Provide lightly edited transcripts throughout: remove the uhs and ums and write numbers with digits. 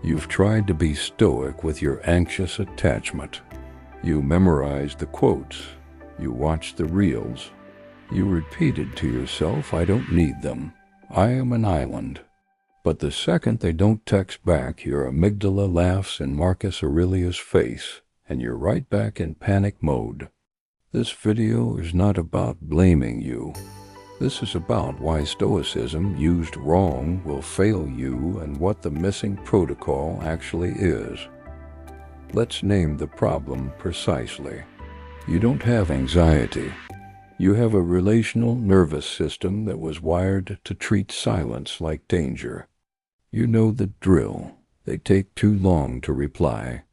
You've tried to be stoic with your anxious attachment. You memorized the quotes. You watched the reels. You repeated to yourself, I don't need them. I am an island. But the second they don't text back, your amygdala laughs in Marcus Aurelius' face, and you're right back in panic mode. This video is not about blaming you. This is about why Stoicism used wrong will fail you and what the missing protocol actually is. Let's name the problem precisely. You don't have anxiety. You have a relational nervous system that was wired to treat silence like danger. You know the drill. They take too long to reply.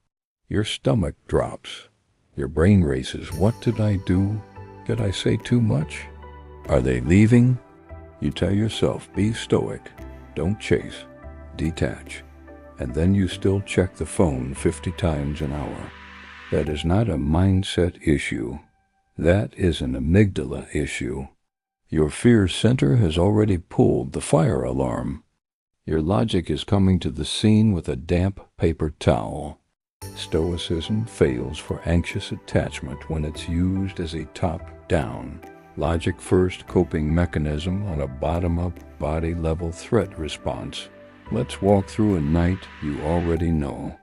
Your stomach drops. Your brain races. What did I do? Did I say too much? Are they leaving? You tell yourself, be stoic. Don't chase. Detach. And then you still check the phone 50 times an hour. That is not a mindset issue. That is an amygdala issue. Your fear center has already pulled the fire alarm. Your logic is coming to the scene with a damp paper towel. Stoicism fails for anxious attachment when it's used as a top-down, logic-first coping mechanism on a bottom-up, body-level threat response. Let's walk through a night you already know.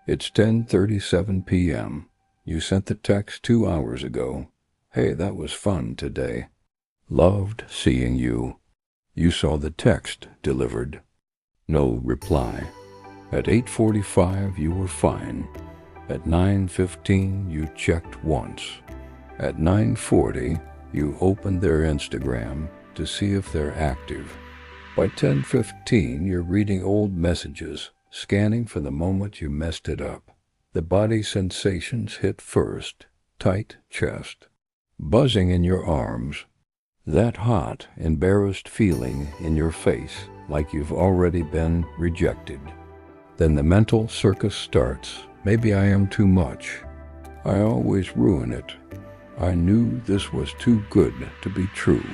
It's 10:37 p.m. You sent the text 2 hours ago. Hey, that was fun today. Loved seeing you. You saw the text delivered. No reply. At 8:45 you were fine. At 9:15 you checked once. At 9:40 you opened their Instagram to see if they're active. By 10:15 you're reading old messages, scanning for the moment you messed it up. The body sensations hit first, tight chest, buzzing in your arms, that hot, embarrassed feeling in your face like you've already been rejected. Then the mental circus starts. Maybe I am too much. I always ruin it. I knew this was too good to be true.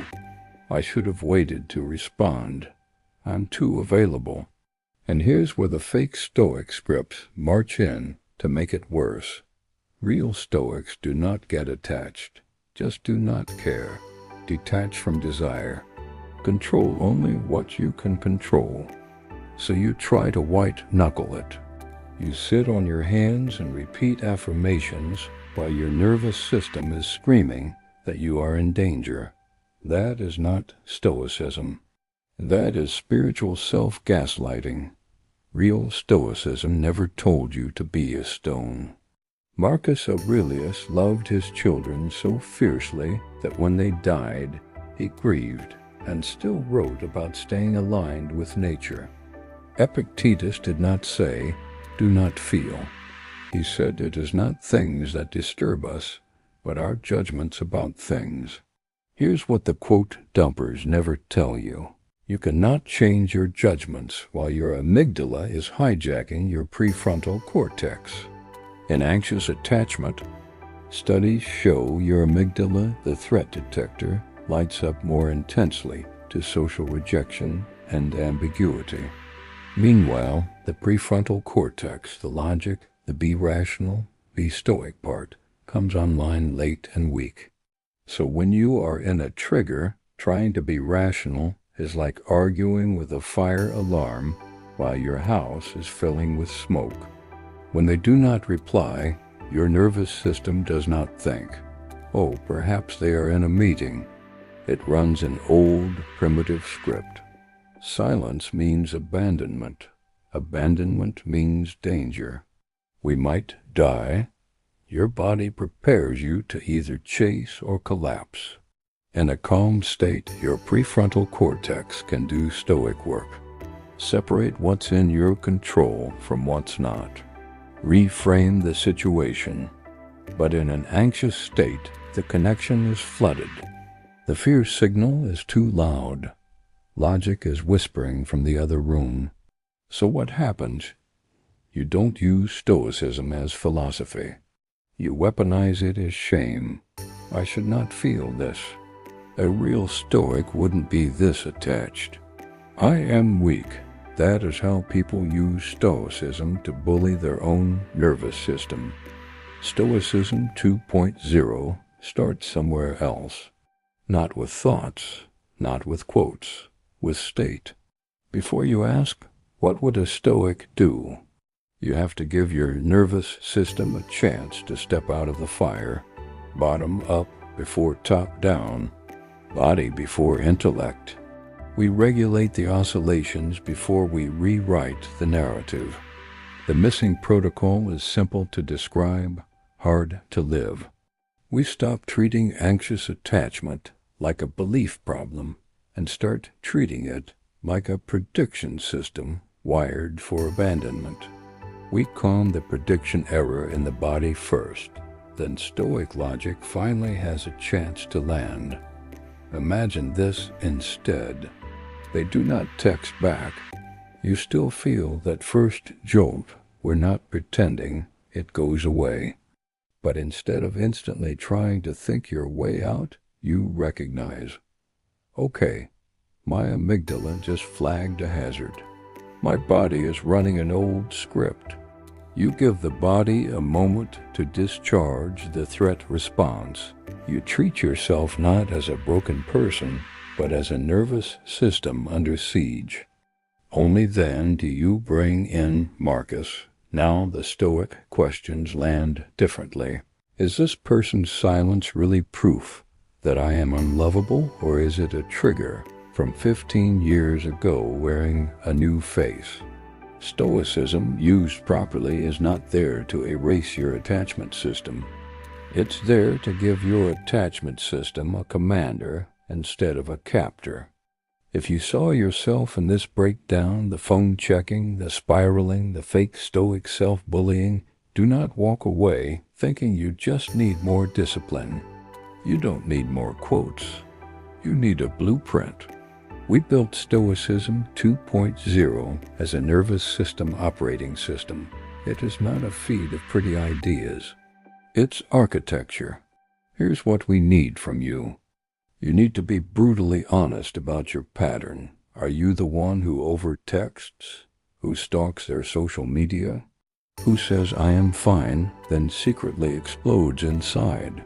I should have waited to respond. I'm too available. And here's where the fake Stoic scripts march in to make it worse. Real Stoics do not get attached. Just do not care. Detach from desire. Control only what you can control. So you try to white-knuckle it. You sit on your hands and repeat affirmations while your nervous system is screaming that you are in danger. That is not Stoicism. That is spiritual self-gaslighting. Real Stoicism never told you to be a stone. Marcus Aurelius loved his children so fiercely that when they died, he grieved and still wrote about staying aligned with nature. Epictetus did not say, do not feel. He said it is not things that disturb us, but our judgments about things. Here's what the quote dumpers never tell you. You cannot change your judgments while your amygdala is hijacking your prefrontal cortex. In anxious attachment, studies show your amygdala, the threat detector, lights up more intensely to social rejection and ambiguity. Meanwhile, the prefrontal cortex, the logic, the be rational, be stoic part, comes online late and weak. So when you are in a trigger, trying to be rational is like arguing with a fire alarm while your house is filling with smoke. When they do not reply, your nervous system does not think, oh, perhaps they are in a meeting. It runs an old, primitive script. Silence means abandonment. Abandonment means danger. We might die. Your body prepares you to either chase or collapse. In a calm state, your prefrontal cortex can do stoic work. Separate what's in your control from what's not. Reframe the situation. But in an anxious state, the connection is flooded. The fear signal is too loud. Logic is whispering from the other room. So what happens? You don't use Stoicism as philosophy. You weaponize it as shame. I should not feel this. A real Stoic wouldn't be this attached. I am weak. That is how people use Stoicism to bully their own nervous system. Stoicism 2.0 starts somewhere else. Not with thoughts, not with quotes, with state. Before you ask, what would a Stoic do? You have to give your nervous system a chance to step out of the fire, bottom up before top down, body before intellect. We regulate the oscillations before we rewrite the narrative. The missing protocol is simple to describe, hard to live. We stop treating anxious attachment like a belief problem and start treating it like a prediction system wired for abandonment. We calm the prediction error in the body first, then Stoic logic finally has a chance to land. Imagine this instead. They do not text back. You still feel that first jolt. We're not pretending. It goes away. But instead of instantly trying to think your way out, you recognize, okay, my amygdala just flagged a hazard. My body is running an old script. You give the body a moment to discharge the threat response. You treat yourself not as a broken person, but as a nervous system under siege. Only then do you bring in Marcus. Now the Stoic questions land differently. Is this person's silence really proof that I am unlovable, or is it a trigger from 15 years ago wearing a new face? Stoicism, used properly, is not there to erase your attachment system. It's there to give your attachment system a commander instead of a captor. If you saw yourself in this breakdown, the phone checking, the spiraling, the fake Stoic self-bullying, do not walk away thinking you just need more discipline. You don't need more quotes. You need a blueprint. We built Stoicism 2.0 as a nervous system operating system. It is not a feed of pretty ideas. It's architecture. Here's what we need from you. You need to be brutally honest about your pattern. Are you the one who over-texts, who stalks their social media, who says I am fine, then secretly explodes inside?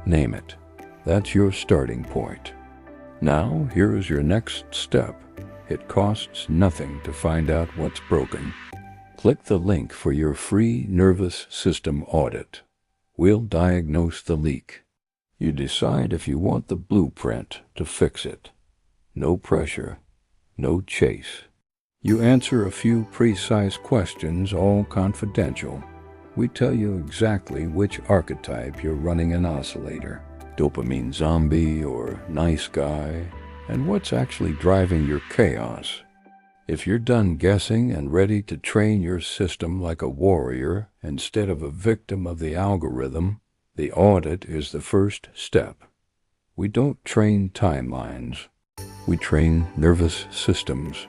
Name it. That's your starting point. Now, here is your next step. It costs nothing to find out what's broken. Click the link for your free nervous system audit. We'll diagnose the leak. You decide if you want the blueprint to fix it. No pressure, no chase. You answer a few precise questions, all confidential. We tell you exactly which archetype you're running an oscillator, dopamine zombie or nice guy, and what's actually driving your chaos. If you're done guessing and ready to train your system like a warrior instead of a victim of the algorithm, the audit is the first step. We don't train timelines. We train nervous systems.